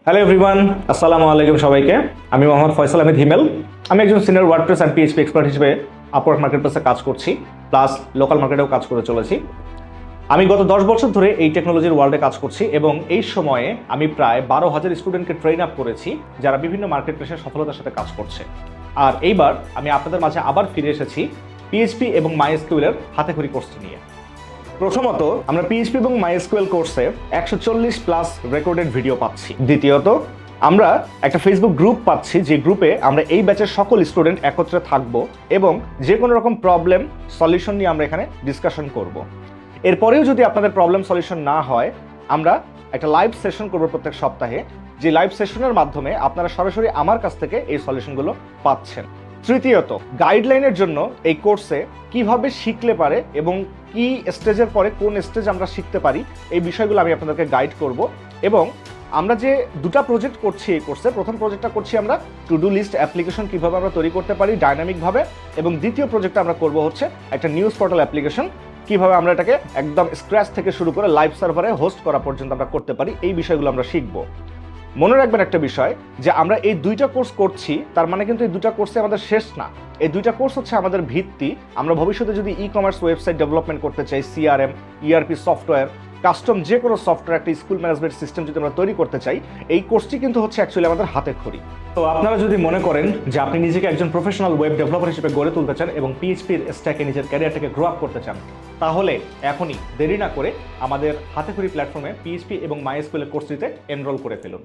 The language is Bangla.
হ্যালো এভরিওয়ান, আসসালামু আলাইকুম সবাইকে। আমি মোহাম্মদ ফয়সাল আহমেদ হিমেল। আমি একজন senior WordPress and PHP expert হিসেবে আপওয়ার্ক মার্কেটপ্লেসে কাজ করছি, প্লাস লোকাল মার্কেটেও কাজ করে চলেছি। আমি গত 10 বছর ধরে এই টেকনোলজির ওয়ার্ল্ডে কাজ করছি এবং এই সময়ে আমি প্রায় 12,000 স্টুডেন্টকে ট্রেন আপ করেছি যারা বিভিন্ন মার্কেট প্লেসে সফলতার সাথে কাজ করছে। আর এইবার আমি আপনাদের মাঝে আবার ফিরে এসেছি পিএইচপি এবং মাইএসকিউএল হাতেখড়ি কোর্সটি নিয়ে। প্রথমত, আমরা পিএইচপি এবং মাইএসকিউএল কোর্সে 140 প্লাস রেকর্ডেড ভিডিও পাচ্ছি। দ্বিতীয়ত, আমরা একটা ফেসবুক গ্রুপ পাচ্ছি, যে গ্রুপে আমরা এই ব্যাচের সকল স্টুডেন্ট একত্রে থাকবো এবং যে কোনো রকম প্রবলেম সলিউশন নিয়ে আমরা এখানে ডিসকাশন করব। এরপরেও যদি আপনাদের প্রবলেম সলিউশন না হয়, আমরা একটা লাইভ সেশন করবো প্রত্যেক সপ্তাহে, যে লাইভ সেশনের মাধ্যমে আপনারা সরাসরি আমার কাছ থেকে এই সলিউশনগুলো পাচ্ছেন। তৃতীয়ত, গাইডলাইনের জন্য এই কোর্সে কিভাবে শিখলে পারে এবং কি স্টেজের পরে কোন স্টেজ আমরা শিখতে পারি, এই বিষয়গুলো আমি আপনাদেরকে গাইড করব। এবং আমরা যে দুটো প্রজেক্ট করছি এই কোর্সে, প্রথম প্রজেক্টটা করছি আমরা টু ডু লিস্ট অ্যাপ্লিকেশন কিভাবে আমরা তৈরি করতে পারি ডাইনামিকভাবে, এবং দ্বিতীয় প্রজেক্টটা আমরা করব হচ্ছে একটা নিউজ পোর্টাল অ্যাপ্লিকেশন কিভাবে আমরা এটাকে একদম স্ক্র্যাচ থেকে শুরু করে লাইভ সার্ভারে হোস্ট করা পর্যন্ত আমরা করতে পারি। এই বিষয়গুলো আমরা শিখব। মনে রাখবেন একটা বিষয়, যে আমরা এই দুইটা কোর্স করছি তার মানে কিন্তু এই দুটা কোর্সে আমাদের শেষ না। এই দুইটা কোর্স হচ্ছে আমাদের ভিত্তি। আমরা ভবিষ্যতে যদি ই কমার্স ওয়েবসাইট ডেভেলপমেন্ট করতে চাই, সিআরএম, ইআরপি সফটওয়্যার, কাস্টম যে কোনো সফটওয়্যার, একটা স্কুল ম্যানেজমেন্ট সিস্টেম যদি আমরা তৈরি করতে চাই, এই কোর্সটি কিন্তু হচ্ছে অ্যাকচুয়ালি আমাদের হাতে খড়ি। তো আপনারা যদি মনে করেন যে আপনি নিজেকে একজন প্রফেশনাল ওয়েব ডেভেলপার হিসেবে গড়ে তুলতে চান এবং পিএইচপির স্ট্যাকে নিজের ক্যারিয়ারটাকে গ্রো আপ করতে চান, তাহলে এখনই দেরি না করে আমাদের হাতেখড়ি প্ল্যাটফর্মে পিএইচপি এবং মাইএসকিউএল কোর্সটিতে এনরোল করে ফেলুন।